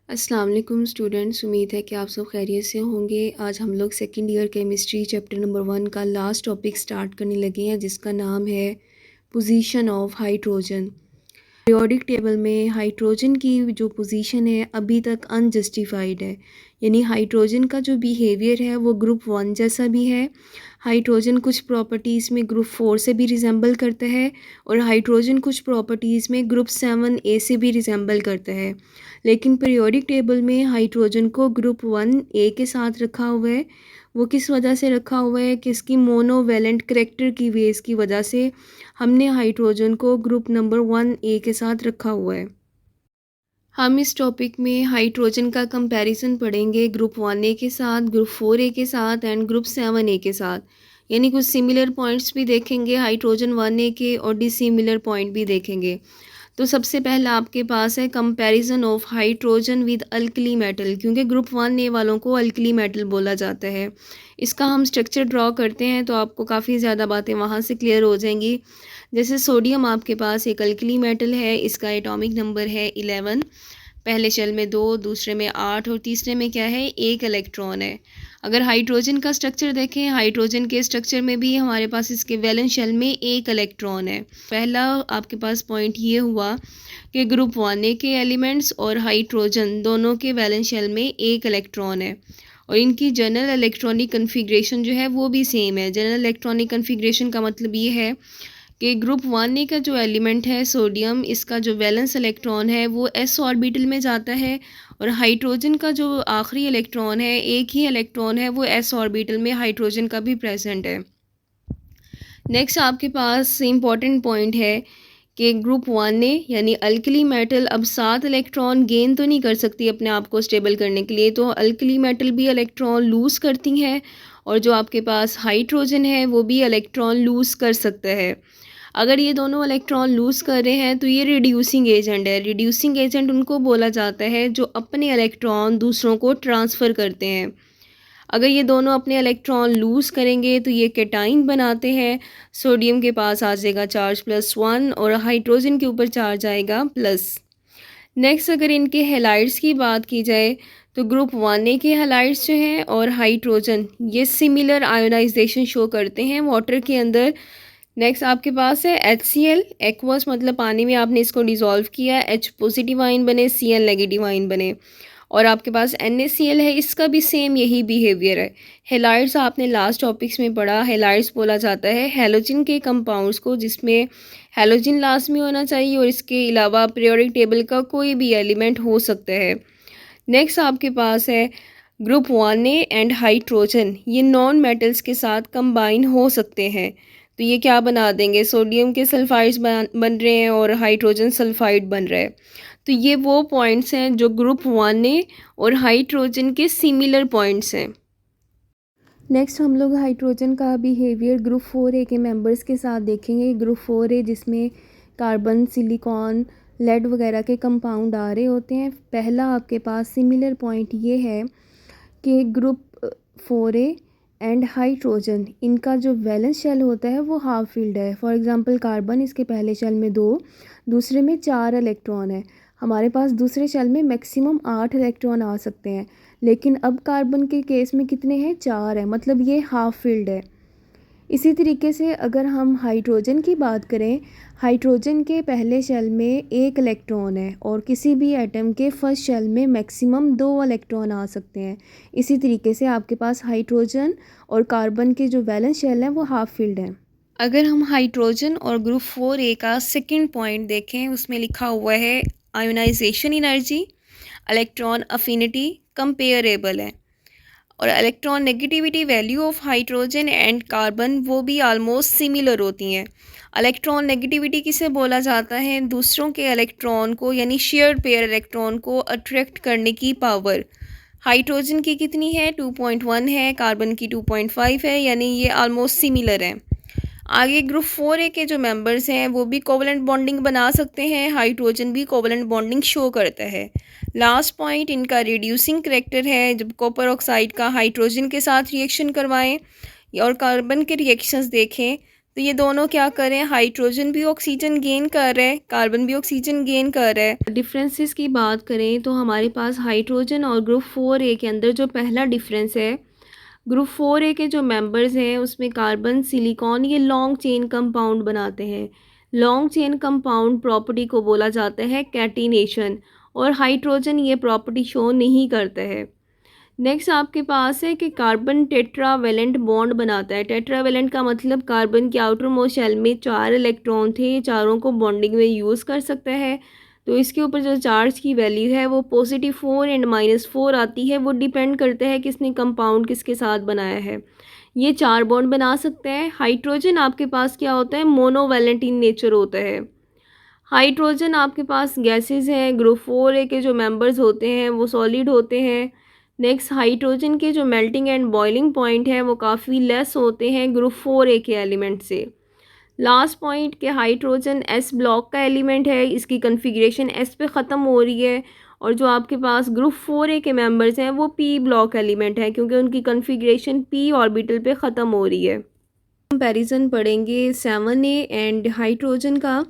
अस्सलाम वालेकुम स्टूडेंट्स, उम्मीद है कि आप सब खैरियत से होंगे। आज हम लोग second year chemistry chapter number 1 का लास्ट टॉपिक स्टार्ट करने लगे हैं, जिसका नाम है position of hydrogen. Periodic table में हाइड्रोजन की जो पोजीशन है अभी तक अनजस्टिफाइड है, यानी हाइड्रोजन का जो बिहेवियर है वो ग्रुप 1 जैसा भी है। हाइड्रोजन कुछ प्रॉपर्टीज़ में ग्रुप 4 से भी रिजेंबल करता है और हाइड्रोजन कुछ प्रॉपर्टीज़ में ग्रुप 7A से भी रिजेंबल करता है। लेकिन पीरियोडिक टेबल में हाइड्रोजन को ग्रुप 1A के साथ रखा हुआ है। वो किस वजह से रखा हुआ है कि इसकी मोनोवैलेंट करैक्टर की वेज की वजह से हमने हाइड्रोजन को ग्रुप नंबर 1A के साथ रखा हुआ है। हम इस टॉपिक में हाइड्रोजन का कंपैरिजन पढ़ेंगे ग्रुप 1A के साथ, ग्रुप 4A के साथ एंड ग्रुप 7A के साथ। यानी कुछ सिमिलर पॉइंट्स भी देखेंगे हाइड्रोजन 1A के और डिसिमिलर पॉइंट भी देखेंगे। तो सबसे पहला आपके पास है comparison of hydrogen with alkali metal, क्योंकि ग्रुप 1A वालों को अल्कली मेटल बोला जाता है। इसका हम स्ट्रक्चर ड्रॉ करते हैं तो आपको काफ़ी ज़्यादा बातें वहाँ से क्लियर हो जाएंगी। जैसे सोडियम आपके पास एक अल्कली मेटल है, इसका एटॉमिक नंबर है 11। पहले शेल में 2, दूसरे में 8 और तीसरे में क्या है, 1 इलेक्ट्रॉन है। अगर हाइड्रोजन का स्ट्रक्चर देखें, हाइड्रोजन के स्ट्रक्चर में भी हमारे पास इसके वैलेंस शेल में 1 इलेक्ट्रॉन है। पहला आपके पास पॉइंट ये हुआ कि ग्रुप 1A के एलिमेंट्स और हाइड्रोजन दोनों के वैलेंस शेल में 1 इलेक्ट्रॉन है और इनकी जनरल इलेक्ट्रॉनिक कन्फिग्रेशन जो है वो भी सेम है। जनरल इलेक्ट्रॉनिक कन्फिग्रेशन का मतलब ये है कि ग्रुप 1A का जो एलिमेंट है सोडियम, इसका जो वैलेंस इलेक्ट्रॉन है वो s ऑर्बिटल में जाता है और हाइड्रोजन का जो आखिरी इलेक्ट्रॉन है, एक ही इलेक्ट्रॉन है, वो s ऑर्बिटल में हाइड्रोजन का भी प्रेजेंट है। नेक्स्ट आपके पास इम्पॉर्टेंट पॉइंट है कि ग्रुप 1A यानी अल्कली मेटल अब 7 इलेक्ट्रॉन गेन तो नहीं कर सकती अपने आप को स्टेबल करने के लिए, तो अल्कली मेटल भी इलेक्ट्रॉन लूज़ करती हैं और जो आपके पास हाइड्रोजन है वो भी इलेक्ट्रॉन लूज़ कर सकता है। अगर ये दोनों इलेक्ट्रॉन लूज़ कर रहे हैं तो ये रिड्यूसिंग एजेंट है। रिड्यूसिंग एजेंट उनको बोला जाता है जो अपने इलेक्ट्रॉन दूसरों को ट्रांसफ़र करते हैं। अगर ये दोनों अपने इलेक्ट्रॉन लूज़ करेंगे तो ये कैटाइन बनाते हैं। सोडियम के पास आ जाएगा चार्ज +1 और हाइड्रोजन के ऊपर चार्ज आएगा प्लस। नेक्स्ट अगर इनके हैलाइड्स की बात की जाए तो ग्रुप 1A के हैलाइड्स जो हैं और हाइड्रोजन ये सिमिलर आयोनाइजेशन शो करते हैं वाटर के अंदर। नेक्स्ट आपके पास है HCl, एक्वस मतलब पानी में आपने इसको डिज़ोल्व किया, H पॉजिटिव आयन बने, Cl नेगेटिव आयन बने। और आपके पास NaCl है, इसका भी सेम यही बिहेवियर है। हेलाइड्स आपने लास्ट टॉपिक्स में पढ़ा, हेलाइड्स बोला जाता है हैलोजन के कंपाउंड्स को जिसमें हैलोजन लाजमी होना चाहिए और इसके अलावा पीरियोडिक टेबल का कोई भी एलिमेंट हो सकता है। नेक्स्ट आपके पास है ग्रुप 1A एंड हाइड्रोजन, ये नॉन मेटल्स के साथ कंबाइन हो सकते हैं। तो ये क्या बना देंगे, सोडियम के सल्फाइड्स बन रहे हैं और हाइड्रोजन सल्फाइड बन रहा है। तो ये वो पॉइंट्स हैं जो ग्रुप 1A और हाइड्रोजन के सिमिलर पॉइंट्स हैं। नेक्स्ट हम लोग हाइड्रोजन का बिहेवियर ग्रुप 4A के मेंबर्स के साथ देखेंगे। ग्रुप 4A जिसमें कार्बन, सिलिकॉन, लेड वगैरह के कंपाउंड आ रहे होते हैं। पहला आपके पास सिमिलर पॉइंट ये है कि ग्रुप 4A एंड हाइड्रोजन इनका जो वैलेंस शेल होता है वो हाफ फील्ड है। फॉर एग्जांपल कार्बन, इसके पहले शेल में 2, दूसरे में 4 इलेक्ट्रॉन है। हमारे पास दूसरे शेल में मैक्सिमम 8 इलेक्ट्रॉन आ सकते हैं, लेकिन अब कार्बन के केस में कितने हैं, 4 है, मतलब ये हाफ फील्ड है। इसी तरीके से अगर हम हाइड्रोजन की बात करें, हाइड्रोजन के पहले शेल में 1 इलेक्ट्रॉन है और किसी भी एटम के फर्स्ट शेल में मैक्सिमम 2 इलेक्ट्रॉन आ सकते हैं। इसी तरीके से आपके पास हाइड्रोजन और कार्बन के जो वैलेंस शेल हैं वो हाफ फील्ड हैं। अगर हम हाइड्रोजन और ग्रुप 4A का सेकंड पॉइंट देखें, उसमें लिखा हुआ है ionization energy, electron affinity comparable है और electron negativity value of hydrogen and carbon वो भी आलमोस्ट सिमिलर होती हैं। इलेक्ट्रॉन नेगेटिविटी किसे बोला जाता है, दूसरों के इलेक्ट्रॉन को यानी शेयर्ड पेयर इलेक्ट्रॉन को अट्रैक्ट करने की पावर। हाइड्रोजन की कितनी है, 2.1 है, कार्बन की 2.5 है, यानी ये आलमोस्ट सिमिलर है। आगे ग्रुप 4A के जो मेंबर्स हैं वो भी कोवलेंट बॉन्डिंग बना सकते हैं, हाइड्रोजन भी कोवलेंट बॉन्डिंग शो करता है। लास्ट पॉइंट इनका रिड्यूसिंग करेक्टर है, जब कॉपर ऑक्साइड का हाइड्रोजन के साथ रिएक्शन करवाएं और कार्बन के रिएक्शंस देखें तो ये दोनों क्या कर रहे हैं, हाइड्रोजन भी ऑक्सीजन गेन कर रहा है, कार्बन भी ऑक्सीजन गेन कर रहा है। डिफरेंसेस की बात करें तो हमारे पास हाइड्रोजन और ग्रुप 4A के अंदर जो पहला डिफरेंस है, ग्रुप 4A के जो मेंबर्स हैं उसमें कार्बन, सिलिकॉन ये लॉन्ग चेन कंपाउंड बनाते हैं। लॉन्ग चेन कंपाउंड प्रॉपर्टी को बोला जाता है कैटिनेशन, और हाइड्रोजन ये प्रॉपर्टी शो नहीं करता है। नेक्स्ट आपके पास है कि कार्बन टेट्रावेलेंट बॉन्ड बनाता है। टेट्रावेलेंट का मतलब कार्बन के आउटर मोस्ट शेल में 4 इलेक्ट्रॉन थे, चारों को बॉन्डिंग में यूज़ कर सकता है। तो इसके ऊपर जो चार्ज की वैल्यू है वो +4 एंड -4 आती है। वो डिपेंड करता है किसने कंपाउंड किसके साथ बनाया है। ये 4 बॉन्ड बना सकते हैं। हाइड्रोजन आपके पास क्या होता है, मोनोवैलेंट इन नेचर होता है। हाइड्रोजन आपके पास गैसेस हैं। ग्रुप 4A के जो मेंबर्स होते हैं वो सॉलिड होते हैं। नेक्स्ट हाइड्रोजन के जो मेल्टिंग एंड बॉइलिंग पॉइंट है वो काफ़ी लेस होते हैं ग्रुप 4A के एलिमेंट से। लास्ट पॉइंट के हाइड्रोजन S ब्लॉक का एलिमेंट है, इसकी कन्फिग्रेशन S पे ख़त्म हो रही है, और जो आपके पास ग्रुप 4A के मेंबर्स हैं वो P ब्लॉक एलिमेंट है, क्योंकि उनकी कन्फिग्रेशन P ऑर्बिटल पे ख़त्म हो रही है। कंपैरिजन पढ़ेंगे 7A एंड हाइड्रोजन का।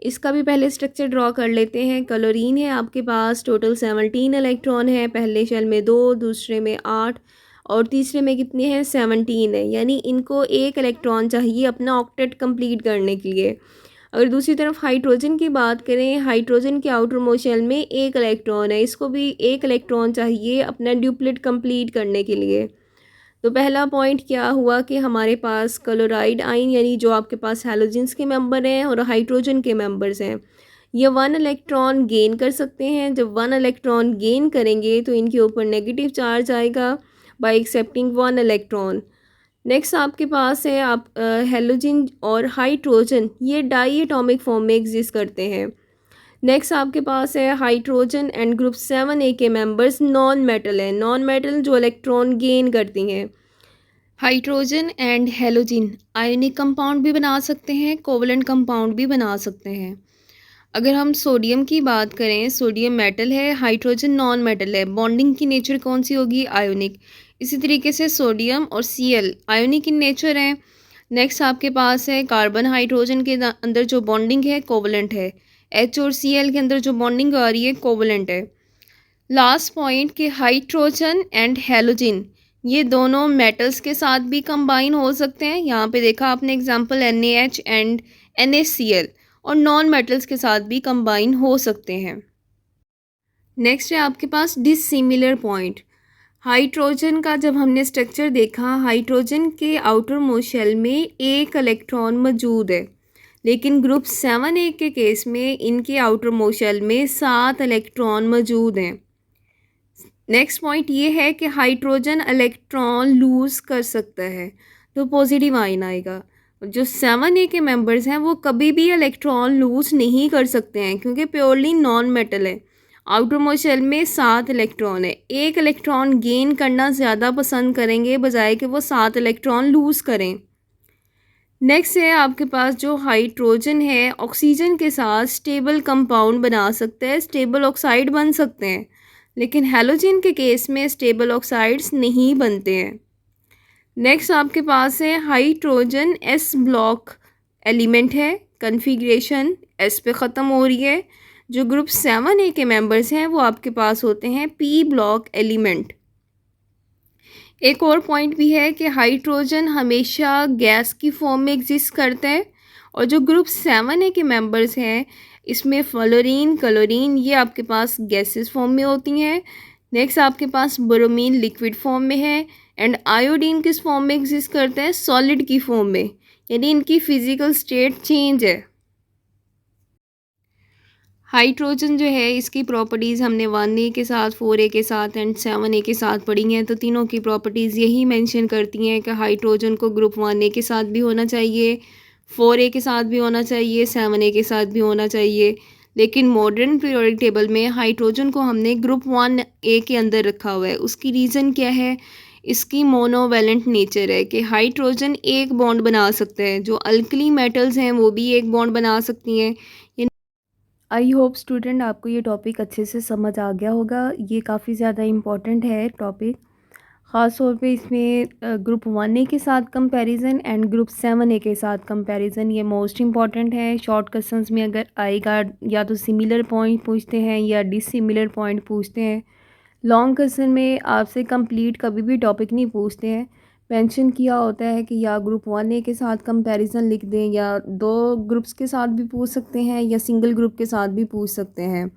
इसका भी पहले स्ट्रक्चर ड्रॉ कर लेते हैं। क्लोरीन है आपके पास, टोटल 17 इलेक्ट्रॉन है। पहले शेल में 2, दूसरे में 8 और तीसरे में कितने हैं, 17 है। यानी इनको 1 इलेक्ट्रॉन चाहिए अपना ऑक्टेट कंप्लीट करने के लिए। अगर दूसरी तरफ हाइड्रोजन की बात करें, हाइड्रोजन के आउटर मोस्ट शेल में 1 इलेक्ट्रॉन है, इसको भी 1 इलेक्ट्रॉन चाहिए अपना ड्यूप्लेट कंप्लीट करने के लिए। तो पहला पॉइंट क्या हुआ कि हमारे पास क्लोराइड आयन, यानी जो आपके पास हैलोजेंस के मेंबर हैं और हाइड्रोजन के मेंबर्स हैं, ये 1 इलेक्ट्रॉन गेन कर सकते हैं। जब 1 इलेक्ट्रॉन गेन करेंगे तो इनके ऊपर नेगेटिव चार्ज आएगा बाय एक्सेप्टिंग 1 इलेक्ट्रॉन। नेक्स्ट आपके पास है आप हैलोजन और हाइड्रोजन, ये डाई एटॉमिक फॉर्म में एग्जिस्ट करते हैं। नेक्स्ट आपके पास है हाइड्रोजन एंड ग्रुप 7A के मेंबर्स नॉन मेटल हैं। नॉन मेटल जो इलेक्ट्रॉन गेन करती हैं। Hydrogen and halogen ionic compound भी बना सकते हैं, कोवलेंट कंपाउंड भी बना सकते हैं। अगर हम सोडियम की बात करें, सोडियम मेटल है, हाइड्रोजन नॉन मेटल है। बॉन्डिंग की नेचर कौन सी होगी, आयोनिक। इसी तरीके से सोडियम और Cl आयोनिक इन नेचर हैं। नेक्स्ट आपके पास है कार्बन हाइड्रोजन के अंदर जो बॉन्डिंग है कोवलेंट है। H और Cl के अंदर जो बॉन्डिंग आ रही है कोवलेंट है। लास्ट पॉइंट कि हाइड्रोजन एंड हेलोजन ये दोनों मेटल्स के साथ भी कंबाइन हो सकते हैं। यहाँ पे देखा आपने एग्जांपल NaH एंड NaCl, और नॉन मेटल्स के साथ भी कंबाइन हो सकते हैं। नेक्स्ट है आपके पास डिसिमिलर पॉइंट। हाइड्रोजन का जब हमने स्ट्रक्चर देखा, हाइड्रोजन के आउटर मोस्ट शेल में 1 इलेक्ट्रॉन मौजूद है, लेकिन ग्रुप 7A के केस में इनके आउटर मोस्ट शेल में 7 इलेक्ट्रॉन मौजूद हैं। नेक्स्ट पॉइंट ये है कि हाइड्रोजन इलेक्ट्रॉन लूज़ कर सकता है, तो पॉजिटिव आयन आएगा। जो 7A के मेंबर्स हैं वो कभी भी इलेक्ट्रॉन लूज़ नहीं कर सकते हैं, क्योंकि प्योरली नॉन मेटल है। आउटर मोस्ट शेल में 7 इलेक्ट्रॉन है, 1 इलेक्ट्रॉन गेन करना ज़्यादा पसंद करेंगे बजाय कि वो 7 इलेक्ट्रॉन लूज़ करें। नेक्स्ट है आपके पास जो हाइड्रोजन है ऑक्सीजन के साथ स्टेबल कंपाउंड बना सकता है, स्टेबल ऑक्साइड बन सकते हैं, लेकिन हैलोजन के केस में स्टेबल ऑक्साइड्स नहीं बनते हैं। नेक्स्ट आपके पास है हाइड्रोजन S ब्लॉक एलिमेंट है, कन्फिग्रेशन S पे ख़त्म हो रही है। जो ग्रुप 7A के मेंबर्स हैं वो आपके पास होते हैं P ब्लॉक एलिमेंट। एक और पॉइंट भी है कि हाइड्रोजन हमेशा गैस की फॉर्म में एग्जिस्ट करता है, और जो ग्रुप 7A के मेंबर्स हैं इसमें फ्लोरीन, क्लोरीन ये आपके पास गैसेस फॉर्म में होती हैं। नेक्स्ट आपके पास ब्रोमीन लिक्विड फॉर्म में है, एंड आयोडीन किस फॉर्म में एग्जिस्ट करता है, सॉलिड की फॉर्म में, यानी इनकी फिजिकल स्टेट चेंज है। हाइड्रोजन जो है इसकी प्रॉपर्टीज़ हमने 1A के साथ, 4A के साथ एंड 7A के साथ पढ़ी हैं। तो तीनों की प्रॉपर्टीज़ यही मेंशन करती हैं कि हाइड्रोजन को ग्रुप 1A के साथ भी होना चाहिए, 4A के साथ भी होना चाहिए, 7A के साथ भी होना चाहिए। लेकिन मॉडर्न पीरियोडिक टेबल में हाइड्रोजन को हमने ग्रुप 1A के अंदर रखा हुआ है। उसकी रीज़न क्या है, इसकी मोनोवैलेंट नेचर है कि हाइड्रोजन एक बॉन्ड बना सकता है, जो अल्कली मेटल्स हैं वो भी एक बॉन्ड बना सकती हैं। आई होप स्टूडेंट आपको ये टॉपिक अच्छे से समझ आ गया होगा। ये काफ़ी ज़्यादा इम्पॉर्टेंट है टॉपिक, ख़ास तौर पे इसमें ग्रुप 1A के साथ कंपैरिजन एंड ग्रुप 7A के साथ कंपैरिजन ये मोस्ट इम्पॉर्टेंट है। शॉर्ट क्वेश्चंस में अगर आएगा या तो सिमिलर पॉइंट पूछते हैं या डिसिमिलर पॉइंट पूछते हैं। लॉन्ग क्वेश्चन में आपसे कंप्लीट कभी भी टॉपिक नहीं पूछते हैं। मेंशन किया होता है कि या ग्रुप 1A के साथ कंपैरिजन लिख दें या दो ग्रुप्स के साथ भी पूछ सकते हैं या सिंगल ग्रुप के साथ भी पूछ सकते हैं।